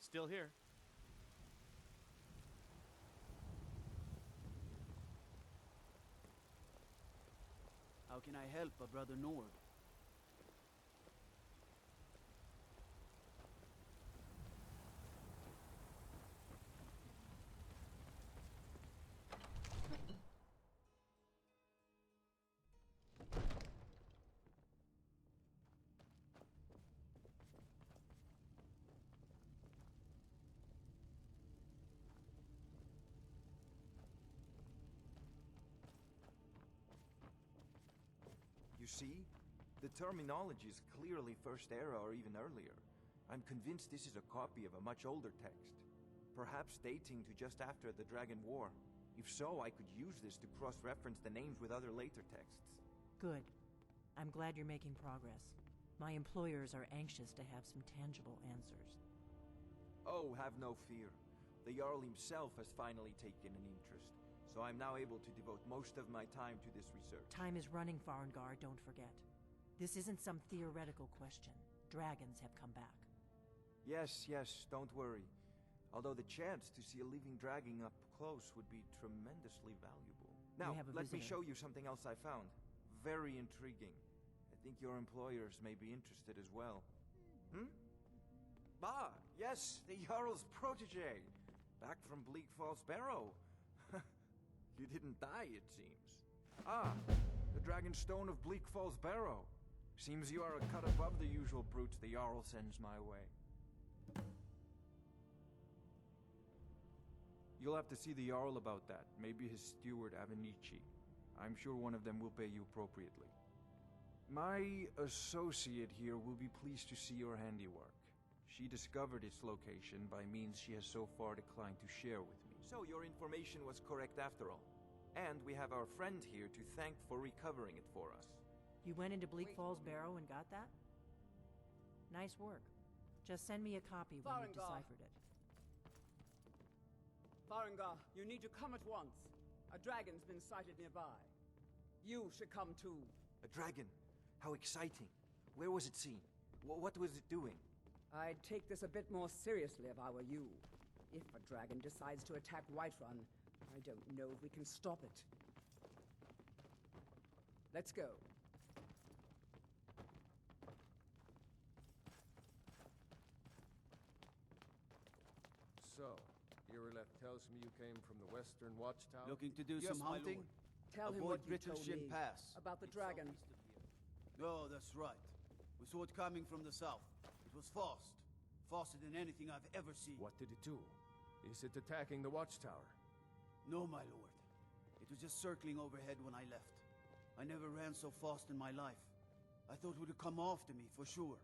Still here. How can I help a brother Nord? You see? The terminology is clearly First Era or even earlier. I'm convinced this is a copy of a much older text. Perhaps dating to just after the Dragon War. If so, I could use this to cross-reference the names with other later texts. Good. I'm glad you're making progress. My employers are anxious to have some tangible answers. Oh, have no fear. The Jarl himself has finally taken an interest, so I'm now able to devote most of my time to this research. Time is running, Farengar, don't forget. This isn't some theoretical question. Dragons have come back. Yes, don't worry. Although the chance to see a living dragon up close would be tremendously valuable. Now, let me show you something else I found. Very intriguing. I think your employers may be interested as well. Ah, yes, the Jarl's protege. Back from Bleak Falls Barrow. You didn't die, it seems. Ah, the Dragonstone of Bleak Falls Barrow. Seems you are a cut above the usual brutes the Jarl sends my way. You'll have to see the Jarl about that. Maybe his steward, Avenici. I'm sure one of them will pay you appropriately. My associate here will be pleased to see your handiwork. She discovered its location by means she has so far declined to share with me. So your information was correct after all. And we have our friend here to thank for recovering it for us. You went into Bleak Falls Barrow and got that? Nice work. Just send me a copy when you've deciphered it. Farengar, you need to come at once. A dragon's been sighted nearby. You should come too. A dragon? How exciting. Where was it seen? What was it doing? I'd take this a bit more seriously if I were you. If a dragon decides to attack Whiterun, I don't know if we can stop it. Let's go. So, Irileth tells me you came from the Western Watchtower? Looking to do some hunting? Tell him Avoid what you told me Brittleship Pass. about the dragon. Oh, that's right. We saw it coming from the south. It was fast. Faster than anything I've ever seen. What did it do? Is it attacking the Watchtower? No, my lord. It was just circling overhead when I left. I never ran so fast in my life. I thought it would come after me, for sure.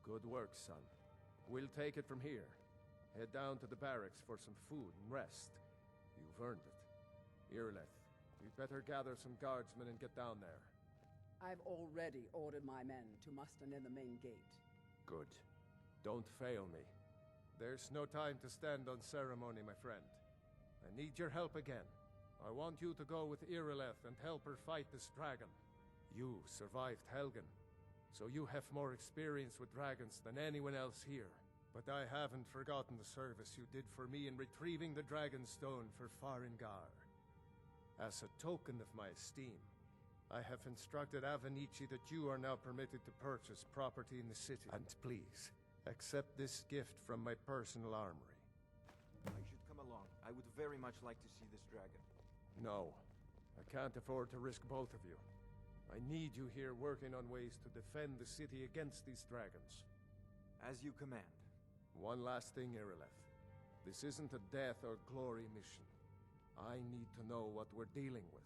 Good work, son. We'll take it from here. Head down to the barracks for some food and rest. You've earned it. Irileth, you'd better gather some guardsmen and get down there. I've already ordered my men to muster near the main gate. Good. Don't fail me. There's no time to stand on ceremony, my friend. I need your help again. I want you to go with Irileth and help her fight this dragon. You survived Helgen, so you have more experience with dragons than anyone else here. But I haven't forgotten the service you did for me in retrieving the Dragonstone for Farengar. As a token of my esteem, I have instructed Avenici that you are now permitted to purchase property in the city. And please, accept this gift from my personal armory. I should come along. I would very much like to see this dragon. No, I can't afford to risk both of you. I need you here working on ways to defend the city against these dragons. As you command. One last thing, Irileth. This isn't a death or glory mission. I need to know what we're dealing with.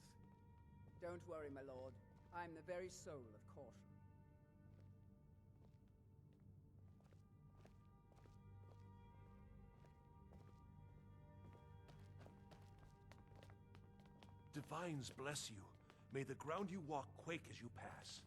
Don't worry, my lord. I'm the very soul of caution. Divines bless you. May the ground you walk quake as you pass.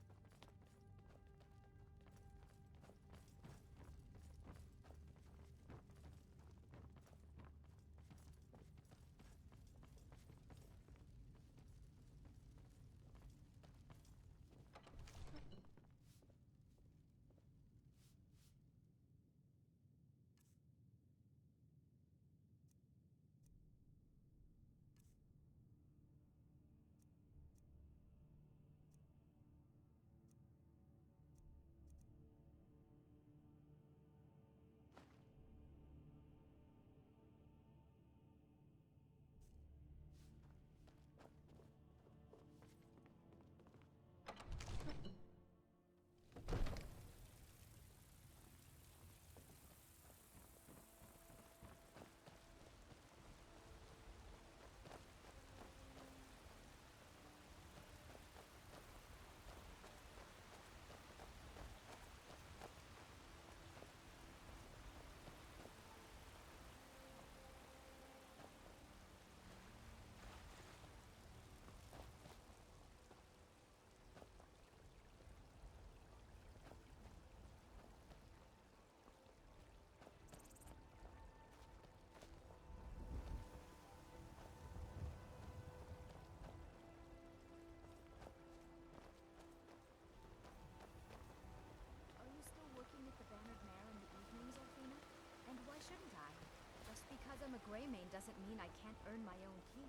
because I'm a Greymane doesn't mean I can't earn my own keep.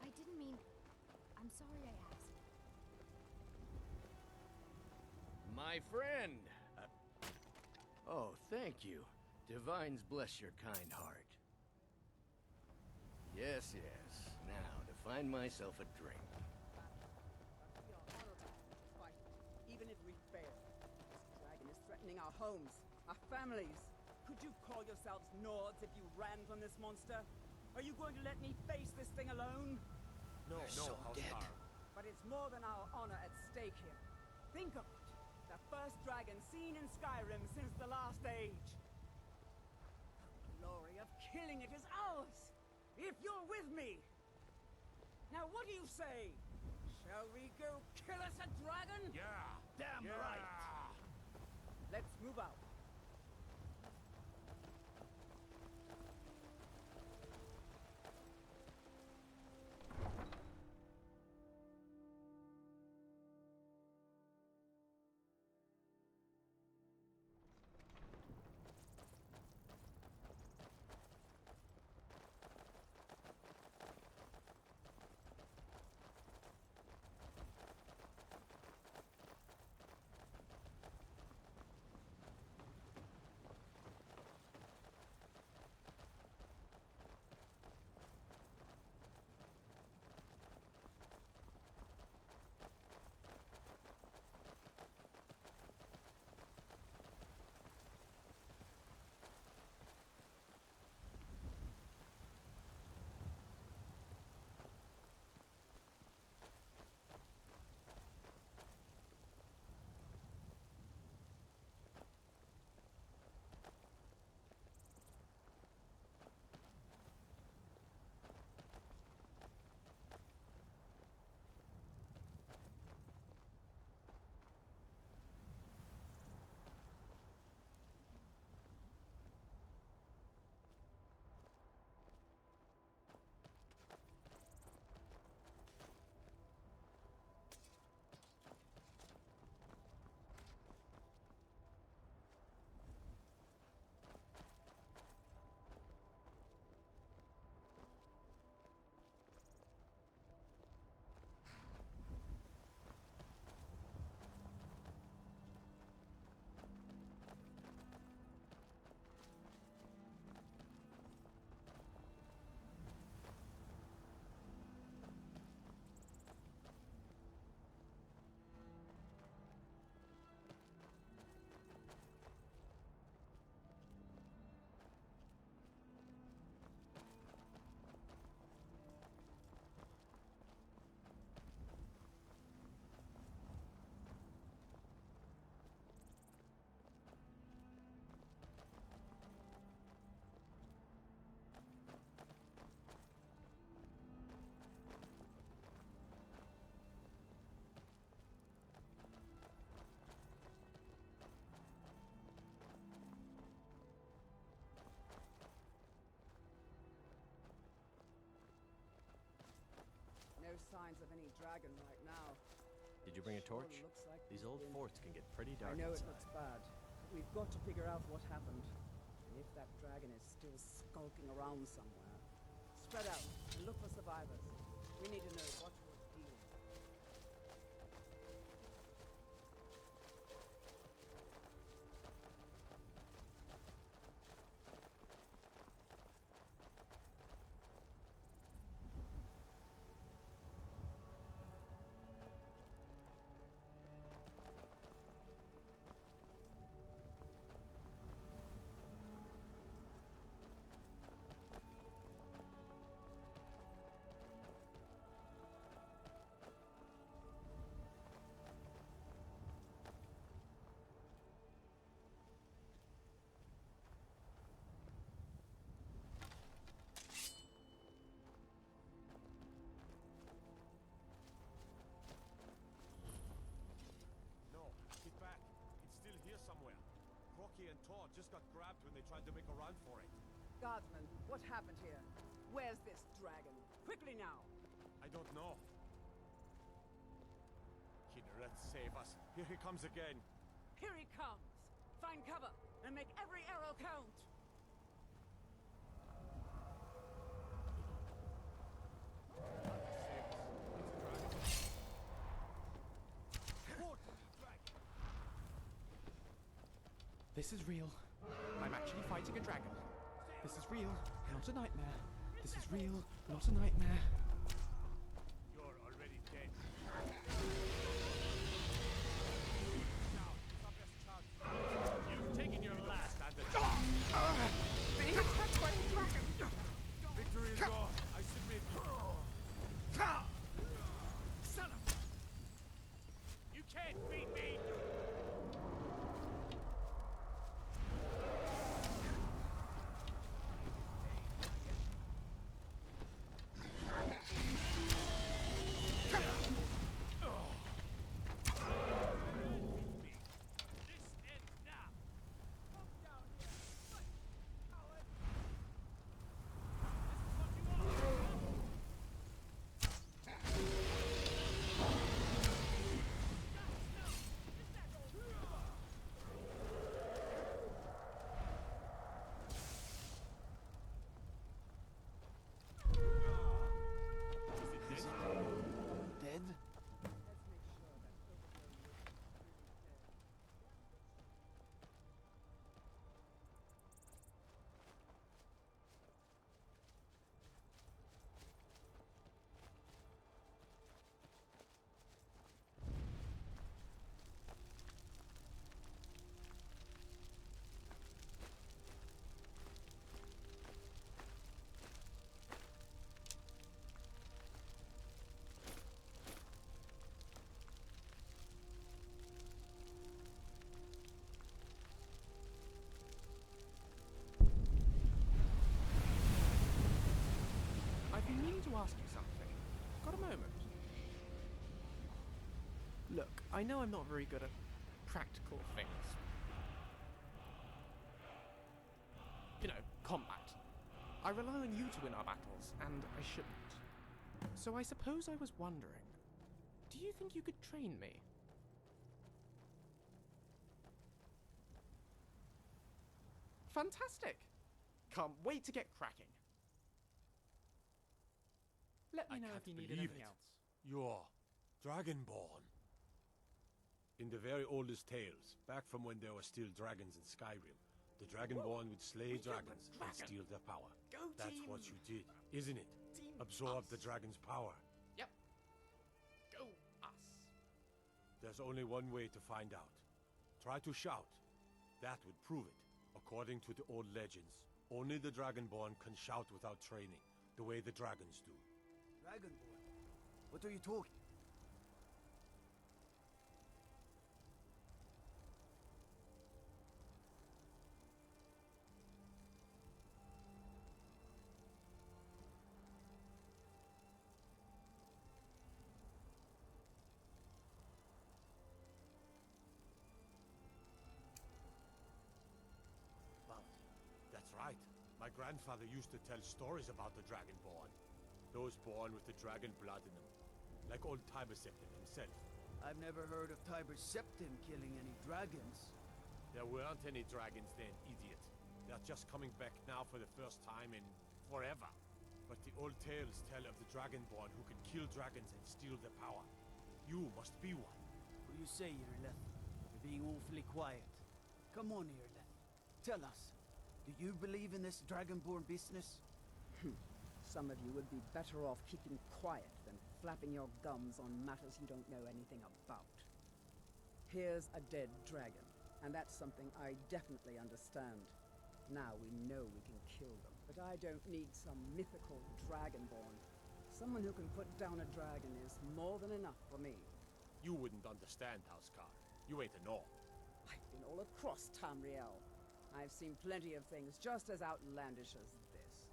I didn't mean... I'm sorry I asked. My friend! Oh, thank you. Divines bless your kind heart. Yes, yes. Now, to find myself a drink. We are honorable to fight, even if we fail. This dragon is threatening our homes, our families. Could you call yourselves Nords if you ran from this monster? Are you going to let me face this thing alone? No, so dead. But it's more than our honor at stake here. Think of it. The first dragon seen in Skyrim since the last age. The glory of killing it is ours, if you're with me. Now what do you say? Shall we go kill us a dragon? Yeah! Damn Yeah! right! Let's move out. No signs of any dragon right now. Did you bring a Sure torch? looks like These we've old been- forts can get pretty I dark know it inside. looks bad. But we've got to figure out what happened. And if that dragon is still skulking around somewhere. Spread out and look for survivors. We need to know what was dealing. No, get back. It's still here somewhere. Crocky and Todd just got grabbed when they tried to make a run for it. Guardsman, what happened here? Where's this dragon? Quickly now! I don't know. Kynareth, save us. Here he comes again. Here he comes! Find cover and make every arrow count! This is real. I'm actually fighting a dragon. This is real, not a nightmare. This is real, not a nightmare. You're already dead. You've taken your last and the Being attacked by a dragon! victory is gone. I submit. Son of... You can't beat me! Dead? I've been meaning to ask you something. Got a moment? Look, I know I'm not very good at practical things. You know, combat. I rely on you to win our battles, and I shouldn't. So I suppose I was wondering, do you think you could train me? Fantastic! Can't wait to get cracking. Let me I know can't if you need believe anything it. else. You're Dragonborn. In the very oldest tales, back from when there were still dragons in Skyrim, the Dragonborn would slay dragons and steal their power. Go That's team! what you did, isn't it? Team Absorb us. the dragon's power. Yep. Go us. There's only one way to find out. Try to shout. That would prove it. According to the old legends, only the Dragonborn can shout without training, the way the dragons do. Dragonborn? What are you talking? That's right. My grandfather used to tell stories about the Dragonborn. Those born with the dragon blood in them. Like old Tiber Septim himself. I've never heard of Tiber Septim killing any dragons. There weren't any dragons then, idiot. They're just coming back now for the first time in forever. But the old tales tell of the Dragonborn who can kill dragons and steal their power. You must be one. What do you say, Irleth? You're being awfully quiet. Come on, Irleth. Tell us. Do you believe in this Dragonborn business? Some of you would be better off keeping quiet than flapping your gums on matters you don't know anything about. Here's a dead dragon, and that's something I definitely understand. Now we know we can kill them, but I don't need some mythical dragonborn. Someone who can put down a dragon is more than enough for me. You wouldn't understand, Housecar. You ain't a Nord. I've been all across Tamriel. I've seen plenty of things just as outlandish as this.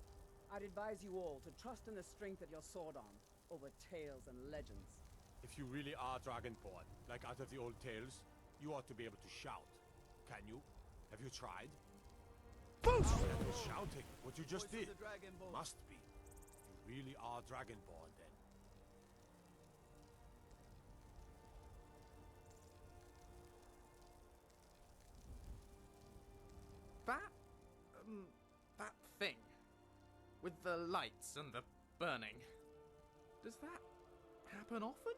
I'd advise you all to trust in the strength of your sword arm over tales and legends. If you really are Dragonborn, like out of the old tales, you ought to be able to shout. Can you? Have you tried? That was shouting, what you just Voice did. of the Dragonborn. Must be. You really are Dragonborn, then. That thing. With the lights and the burning. Does that happen often?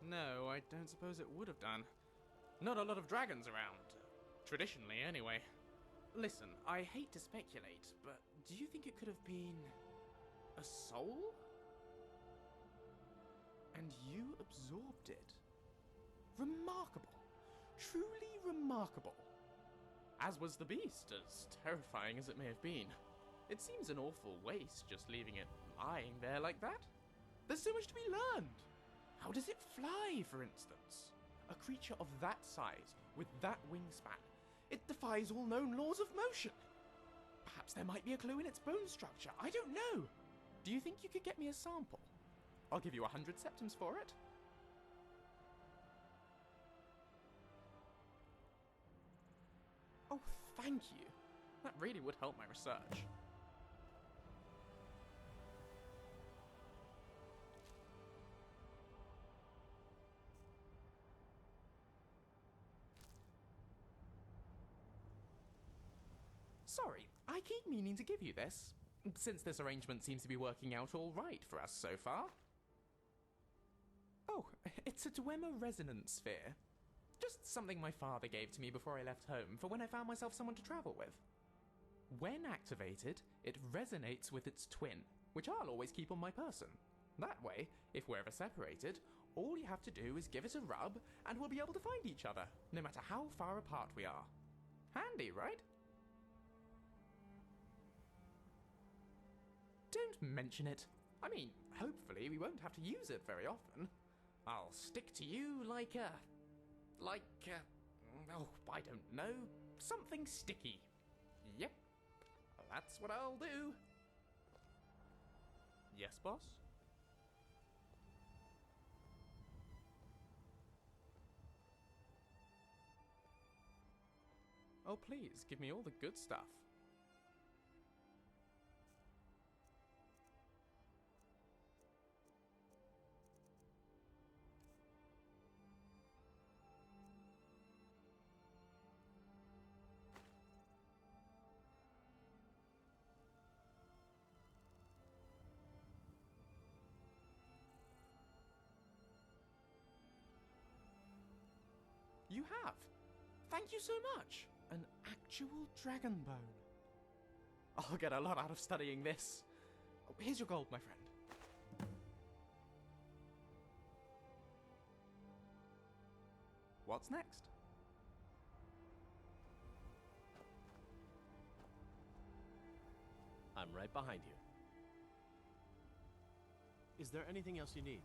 No, I don't suppose it would have done. Not a lot of dragons around. Traditionally, anyway. Listen, I hate to speculate, but do you think it could have been a soul? And you absorbed it. Remarkable. Truly remarkable. As was the beast, as terrifying as it may have been. It seems an awful waste just leaving it lying there like that. There's so much to be learned. How does it fly, for instance? A creature of that size, with that wingspan, it defies all known laws of motion. Perhaps there might be a clue in its bone structure. I don't know. Do you think you could get me a sample? I'll give you 100 septims for it. Oh, thank you. That really would help my research. Sorry, I keep meaning to give you this, since this arrangement seems to be working out all right for us so far. Oh, it's a Dwemer resonance sphere. Just something my father gave to me before I left home for when I found myself someone to travel with. When activated, it resonates with its twin, which I'll always keep on my person. That way, if we're ever separated, all you have to do is give it a rub and we'll be able to find each other, no matter how far apart we are. Handy, right? Don't mention it. I mean, hopefully we won't have to use it very often. I'll stick to you like oh, I don't know, something sticky. Yep, that's what I'll do. Yes, boss? Oh, please, give me all the good stuff. You have. Thank you so much. An actual dragon bone. I'll get a lot out of studying this. Oh, here's your gold, my friend. What's next? I'm right behind you. Is there anything else you need?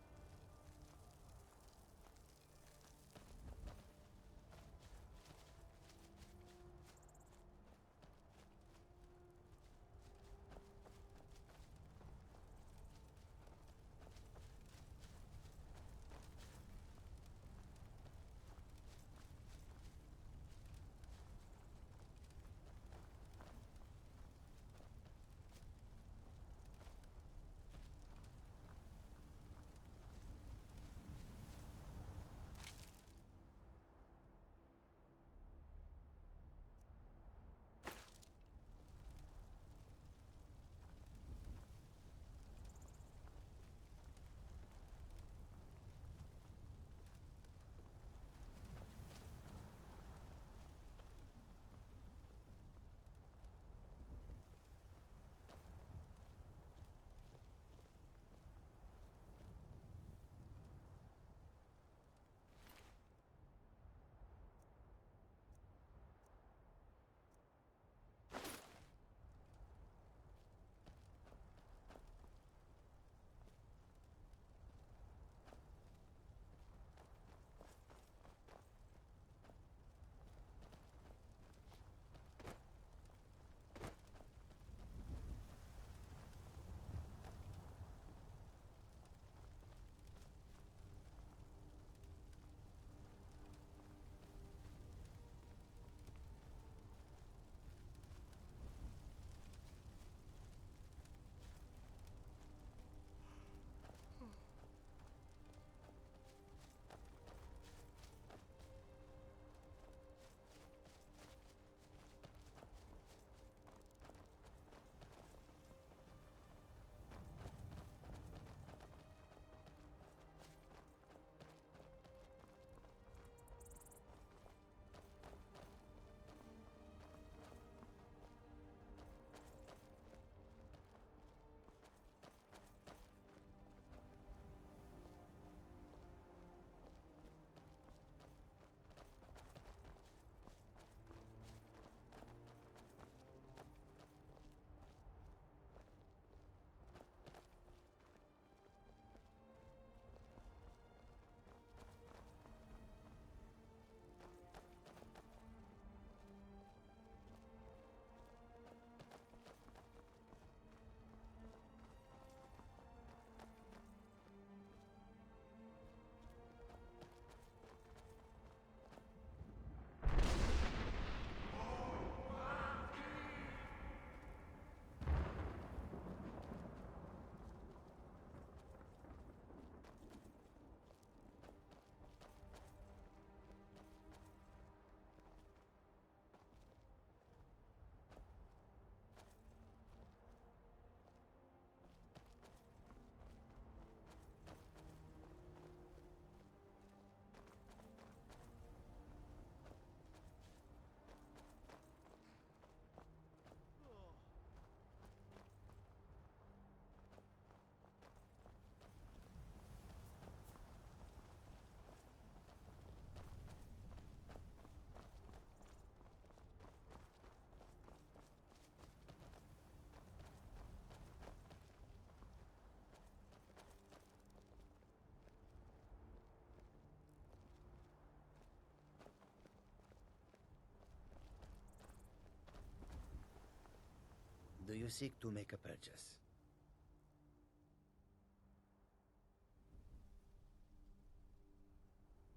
Do you seek to make a purchase?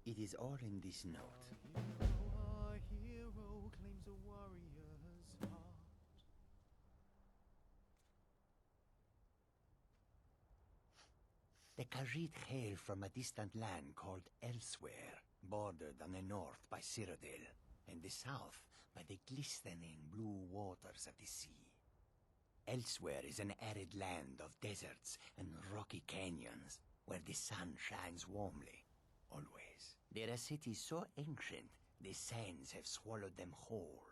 It is all in this note. Our hero claims a warrior's heart. The Khajiit hail from a distant land called Elsewhere, bordered on the north by Cyrodiil, and the south by the glistening blue waters of the sea. Elsewhere is an arid land of deserts and rocky canyons, where the sun shines warmly, always. They're a city so ancient, the sands have swallowed them whole.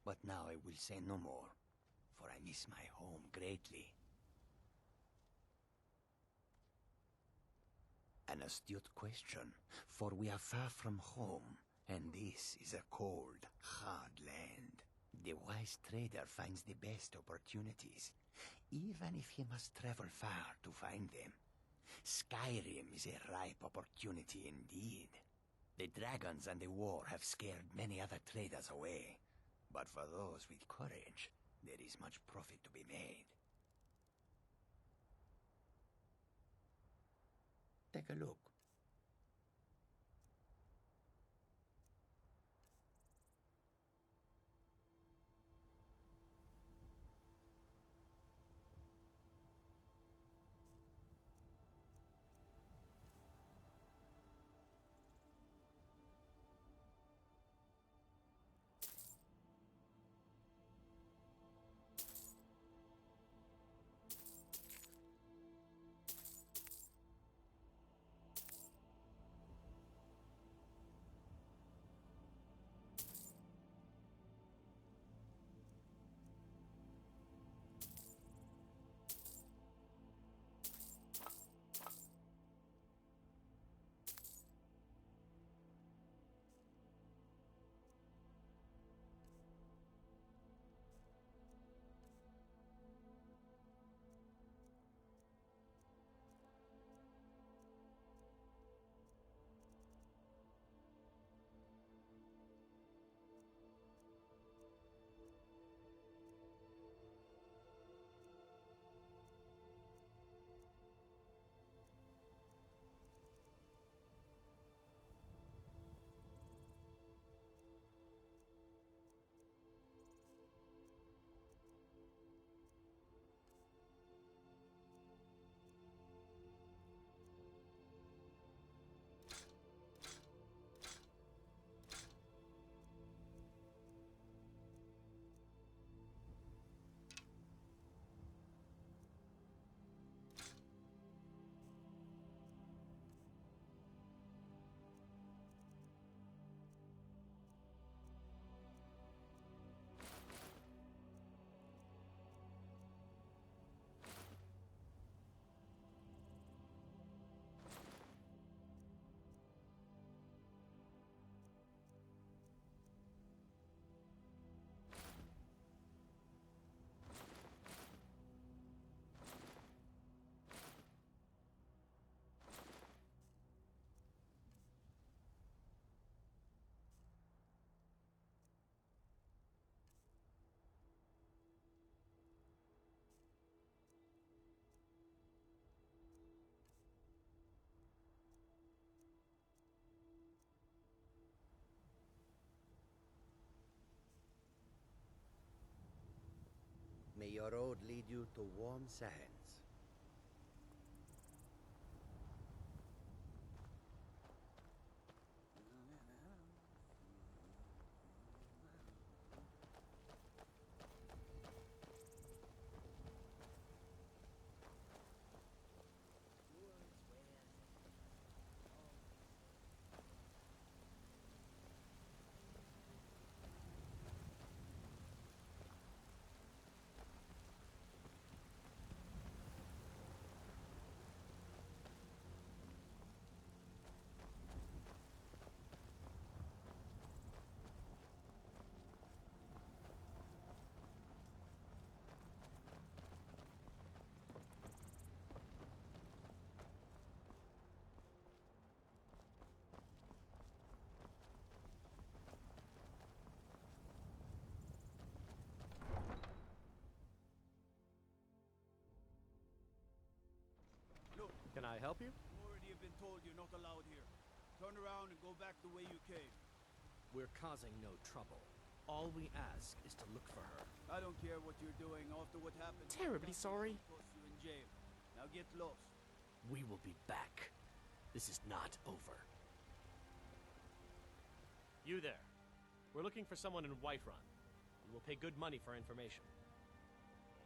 But now I will say no more, for I miss my home greatly. An astute question, for we are far from home, and this is a cold, hard land. The wise trader finds the best opportunities, even if he must travel far to find them. Skyrim is a ripe opportunity indeed. The dragons and the war have scared many other traders away, but for those with courage, there is much profit to be made. Take a look. May your road lead you to warm sands. I help you? You already have been told you're not allowed here. Turn around and go back the way you came. We're causing no trouble. All we ask is to look for her. I don't care what you're doing after what happened. Terribly sorry. Toss you in jail. Now get lost. We will be back. This is not over. You there. We're looking for someone in Whiterun. We will pay good money for information.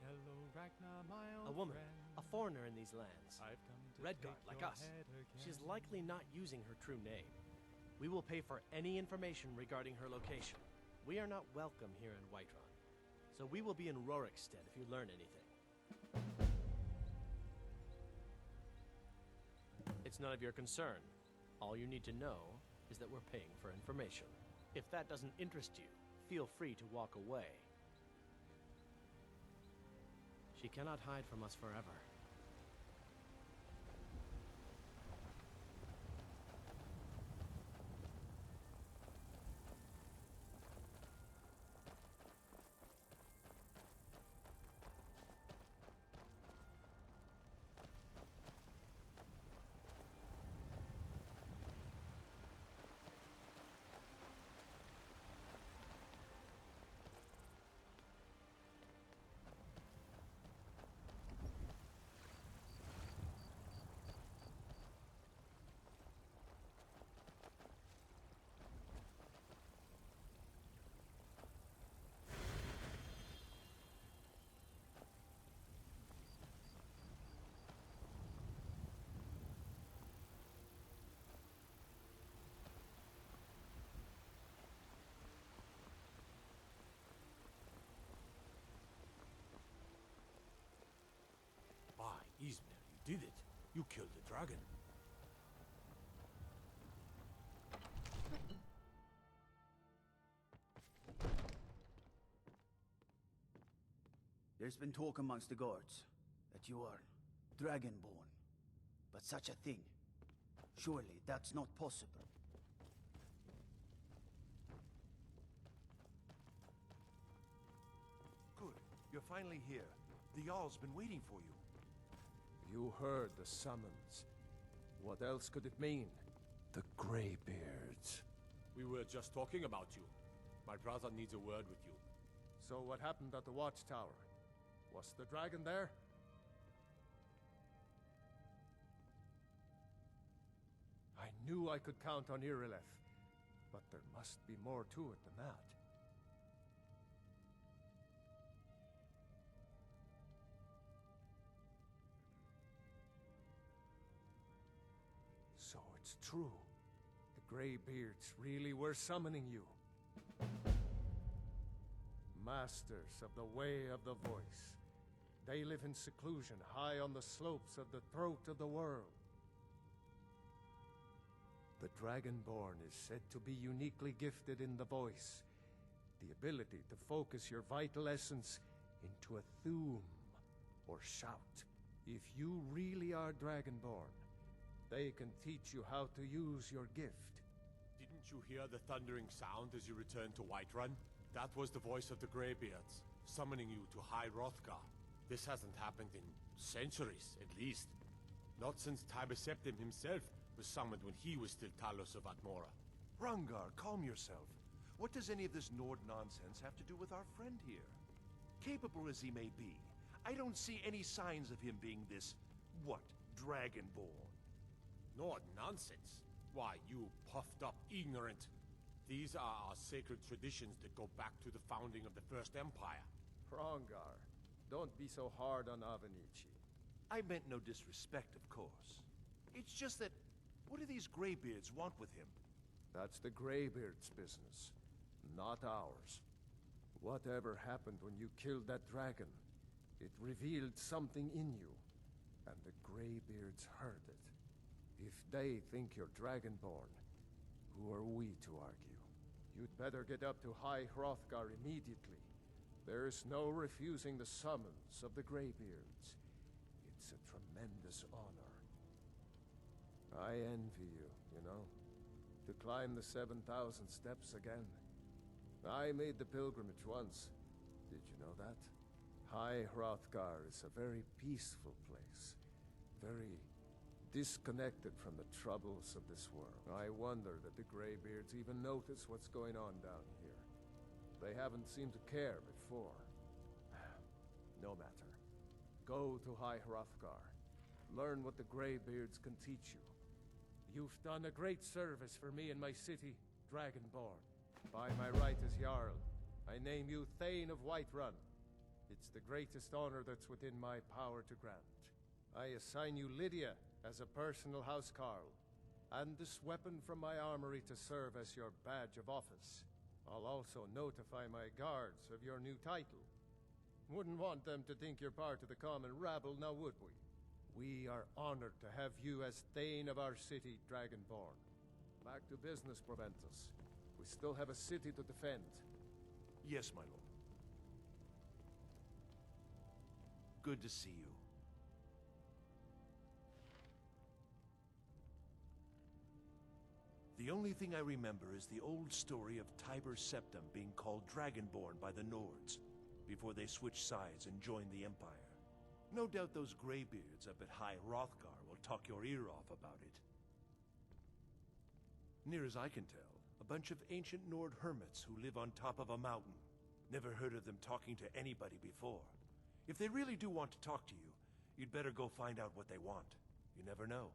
Hello, Ragnar, my A old woman, friend. a foreigner in these lands. I've come to Redguard, take like your us. head She is again. likely not using her true name. We will pay for any information regarding her location. We are not welcome here in Whiterun, so we will be in Rorikstead if you learn anything. It's none of your concern. All you need to know is that we're paying for information. If that doesn't interest you, feel free to walk away. She cannot hide from us forever. By Ismail, you did it. You killed the dragon. There's been talk amongst the guards that you are dragonborn. But such a thing, surely that's not possible. Good. You're finally here. The Jarl's been waiting for you. You heard the summons. What else could it mean? The Greybeards. We were just talking about you. My brother needs a word with you. So what happened at the watchtower? Was the dragon there? I knew I could count on Irileth, but there must be more to it than that. So it's true. The Greybeards really were summoning you. Masters of the Way of the Voice. They live in seclusion high on the slopes of the throat of the world. The Dragonborn is said to be uniquely gifted in the voice, the ability to focus your vital essence into a thume or shout. If you really are Dragonborn, they can teach you how to use your gift. Didn't you hear the thundering sound as you returned to Whiterun? That was the voice of the Greybeards, summoning you to High Hrothgar. This hasn't happened in centuries, at least. Not since Tiber Septim himself was summoned when he was still Talos of Atmora. Rungar, calm yourself. What does any of this Nord nonsense have to do with our friend here? Capable as he may be, I don't see any signs of him being this, what, Dragonborn. Nord nonsense? Why, you puffed up ignorant. These are our sacred traditions that go back to the founding of the First Empire. Hrongar, don't be so hard on Avenici. I meant no disrespect, of course. It's just that, what do these Greybeards want with him? That's the Greybeards' business, not ours. Whatever happened when you killed that dragon, it revealed something in you, and the Greybeards heard it. If they think you're Dragonborn, who are we to argue? You'd better get up to High Hrothgar immediately. There's no refusing the summons of the Greybeards. It's a tremendous honor. I envy you, you know, to climb the 7,000 steps again. I made the pilgrimage once. Did you know that? High Hrothgar is a very peaceful place. Very Disconnected from the troubles of this world. I wonder that the Greybeards even notice what's going on down here. They haven't seemed to care before. No matter. Go to High Hrothgar. Learn what the Greybeards can teach you. You've done a great service for me and my city, Dragonborn. By my right as Jarl, I name you Thane of Whiterun. It's the greatest honor that's within my power to grant. I assign you Lydia as a personal housecarl, and this weapon from my armory to serve as your badge of office. I'll also notify my guards of your new title. Wouldn't want them to think you're part of the common rabble, now would we? We are honored to have you as Thane of our city, Dragonborn. Back to business, Proventus. We still have a city to defend. Yes, my lord. Good to see you. The only thing I remember is the old story of Tiber Septim being called Dragonborn by the Nords, before they switched sides and joined the Empire. No doubt those Greybeards up at High Hrothgar will talk your ear off about it. Near as I can tell, a bunch of ancient Nord hermits who live on top of a mountain. Never heard of them talking to anybody before. If they really do want to talk to you, you'd better go find out what they want. You never know.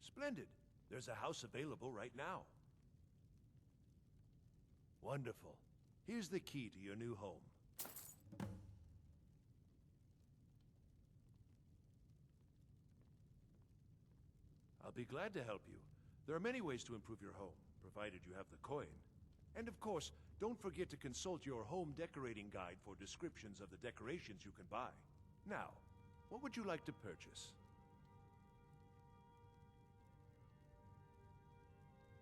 Splendid. There's a house available right now. Wonderful. Here's the key to your new home. I'll be glad to help you. There are many ways to improve your home, provided you have the coin. And of course, don't forget to consult your home decorating guide for descriptions of the decorations you can buy. Now, what would you like to purchase?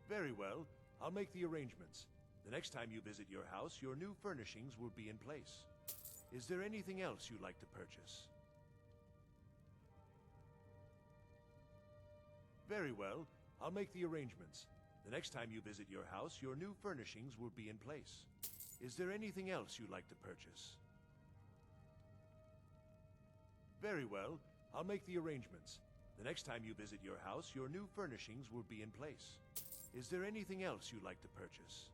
Very well. I'll make the arrangements. The next time you visit your house, your new furnishings will be in place. Is there anything else you'd like to purchase? Very well. I'll make the arrangements. The next time you visit your house, your new furnishings will be in place. Is there anything else you'd like to purchase? Very well. I'll make the arrangements. The next time you visit your house, your new furnishings will be in place. Is there anything else you'd like to purchase?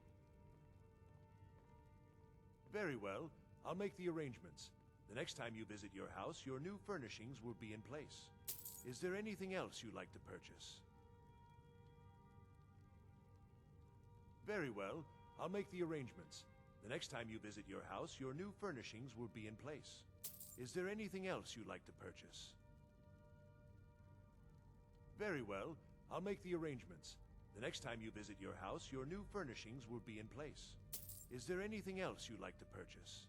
Very well. I'll make the arrangements. The next time you visit your house, your new furnishings will be in place. Is there anything else you'd like to purchase? Very well. I'll make the arrangements. The next time you visit your house, your new furnishings will be in place. Is there anything else you'd like to purchase? Very well. I'll make the arrangements. The next time you visit your house, your new furnishings will be in place. Is there anything else you'd like to purchase?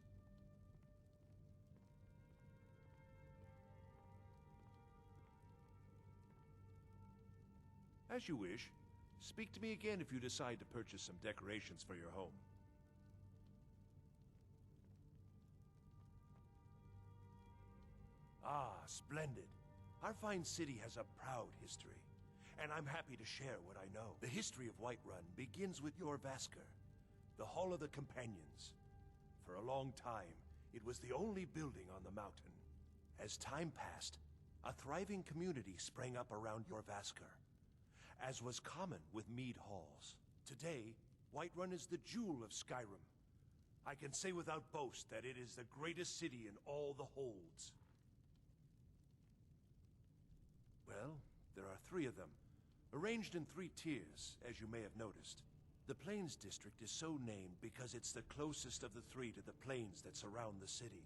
As you wish. Speak to me again if you decide to purchase some decorations for your home. Ah, splendid. Our fine city has a proud history, and I'm happy to share what I know. The history of Whiterun begins with Jorrvaskr, the Hall of the Companions. For a long time, it was the only building on the mountain. As time passed, a thriving community sprang up around Jorrvaskr, as was common with mead halls. Today, Whiterun is the jewel of Skyrim. I can say without boast that it is the greatest city in all the holds. Well, there are 3 of them, arranged in 3 tiers, as you may have noticed. The Plains District is so named because it's the closest of the 3 to the plains that surround the city.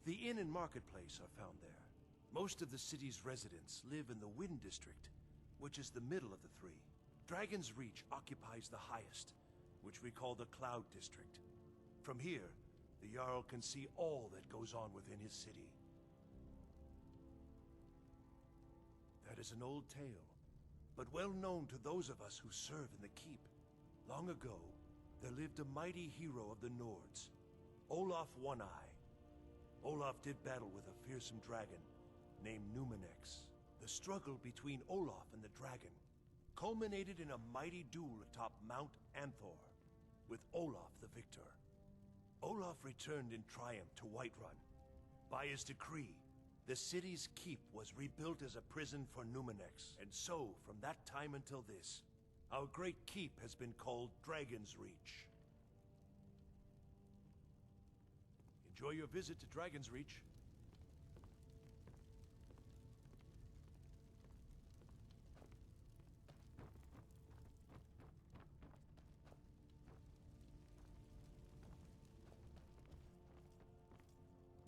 The inn and marketplace are found there. Most of the city's residents live in the Wind District, which is the middle of the 3. Dragon's Reach occupies the highest, which we call the Cloud District. From here, the Jarl can see all that goes on within his city. That is an old tale, but well known to those of us who serve in the keep. Long ago, there lived a mighty hero of the Nords, Olaf One-Eye. Olaf did battle with a fearsome dragon named Numenex. The struggle between Olaf and the dragon culminated in a mighty duel atop Mount Anthor, with Olaf the victor. Olaf returned in triumph to Whiterun. By his decree, the city's keep was rebuilt as a prison for Numenex. And so, from that time until this, our great keep has been called Dragon's Reach. Enjoy your visit to Dragon's Reach.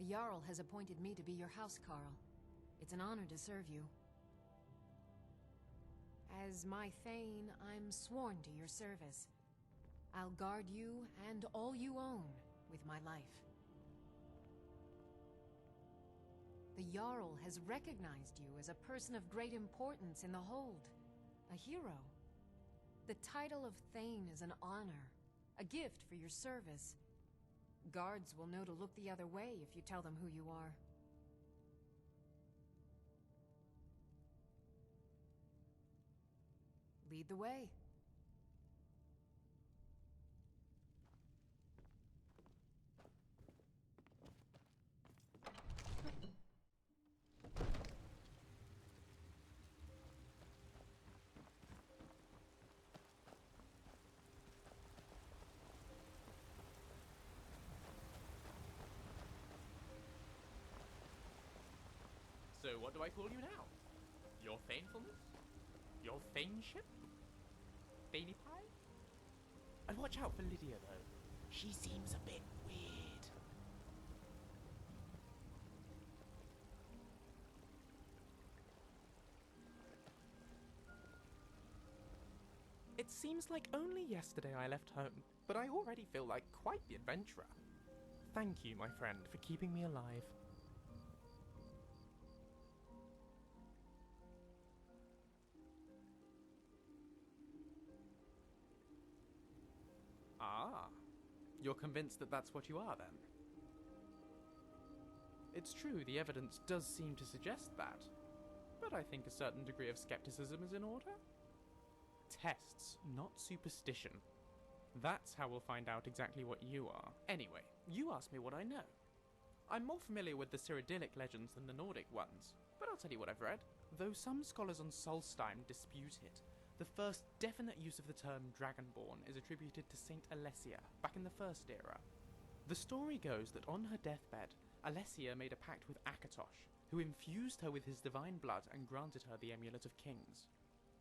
The Jarl has appointed me to be your housecarl. It's an honor to serve you. As my Thane, I'm sworn to your service. I'll guard you and all you own with my life. The Jarl has recognized you as a person of great importance in the Hold, a hero. The title of Thane is an honor, a gift for your service. Guards will know to look the other way if you tell them who you are. Lead the way. So what do I call you now? Your Thanefulness? Your Thaneship? Thaney Pie? And watch out for Lydia, though. She seems a bit weird. It seems like only yesterday I left home, but I already feel like quite the adventurer. Thank you, my friend, for keeping me alive. Ah, you're convinced that that's what you are, then? It's true, the evidence does seem to suggest that, but I think a certain degree of skepticism is in order. Tests, not superstition. That's how we'll find out exactly what you are. Anyway, you asked me what I know. I'm more familiar with the Cyrodiilic legends than the Nordic ones, but I'll tell you what I've read. Though some scholars on Solstheim dispute it, the first definite use of the term Dragonborn is attributed to Saint Alessia, back in the First Era. The story goes that on her deathbed, Alessia made a pact with Akatosh, who infused her with his divine blood and granted her the Amulet of Kings.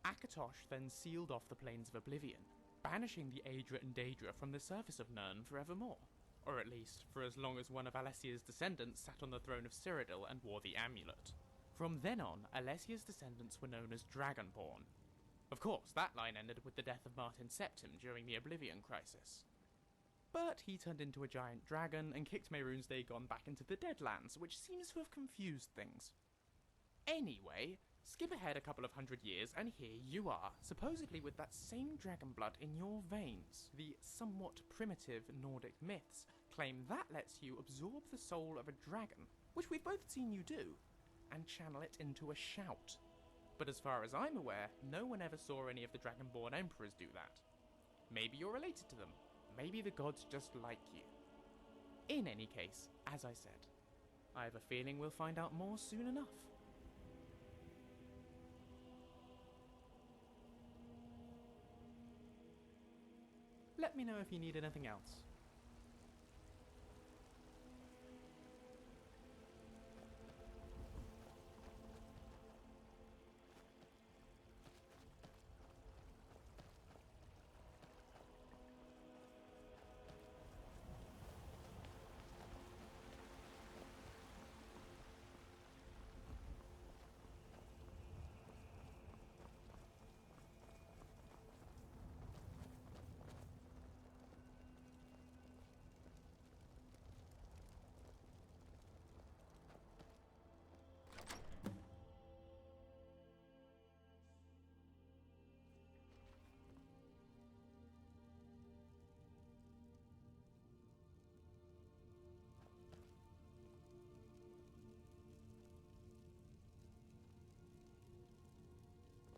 Akatosh then sealed off the Plains of Oblivion, banishing the Aedra and Daedra from the surface of Nirn forevermore. Or at least, for as long as one of Alessia's descendants sat on the throne of Cyrodiil and wore the amulet. From then on, Alessia's descendants were known as Dragonborn. Of course, that line ended with the death of Martin Septim during the Oblivion Crisis. But he turned into a giant dragon and kicked Mehrunes Dagon back into the Deadlands, which seems to have confused things. Anyway, skip ahead a couple of hundred years and here you are, supposedly with that same dragon blood in your veins. The somewhat primitive Nordic myths claim that lets you absorb the soul of a dragon, which we've both seen you do, and channel it into a shout. But as far as I'm aware, no one ever saw any of the Dragonborn Emperors do that. Maybe you're related to them. Maybe the gods just like you. In any case, as I said, I have a feeling we'll find out more soon enough. Let me know if you need anything else.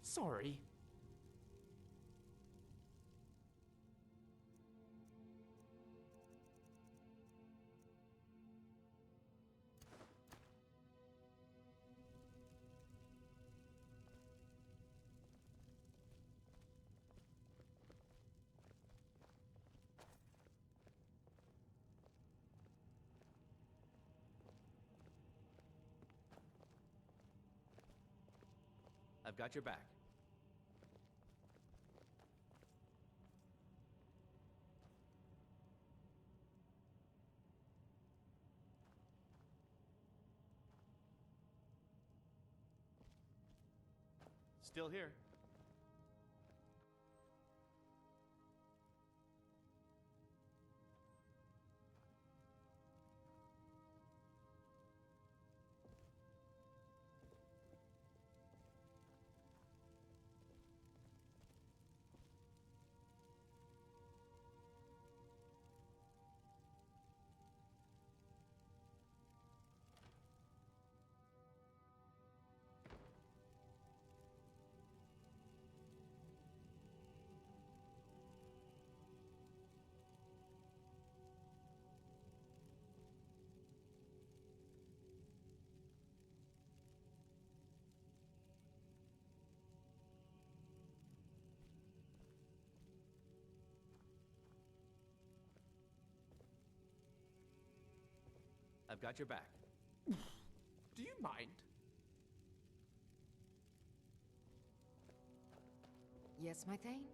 Sorry. I've got your back. Still here. I've got your back. Do you mind? Yes, my Thane?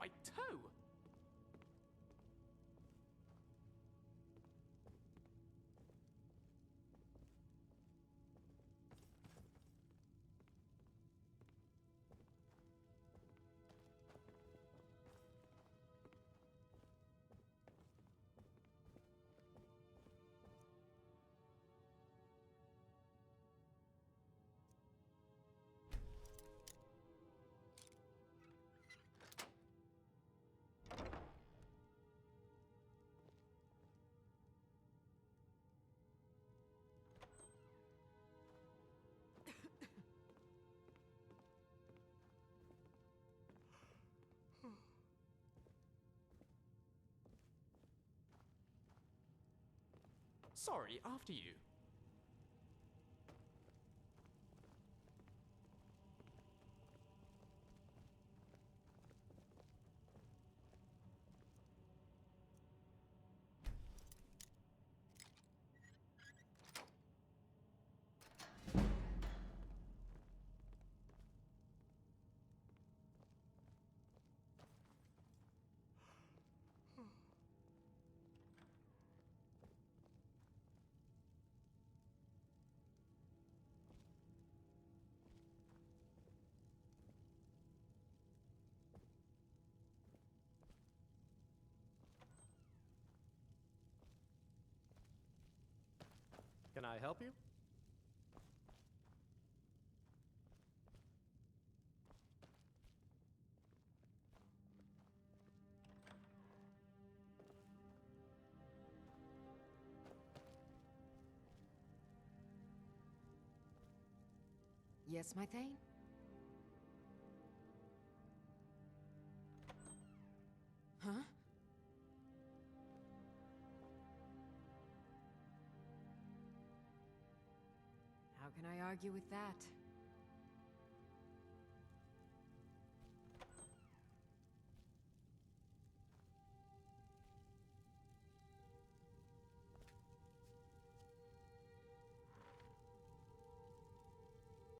My toe! Sorry, after you. Can I help you? Yes, my Thane? Huh? How can I argue with that?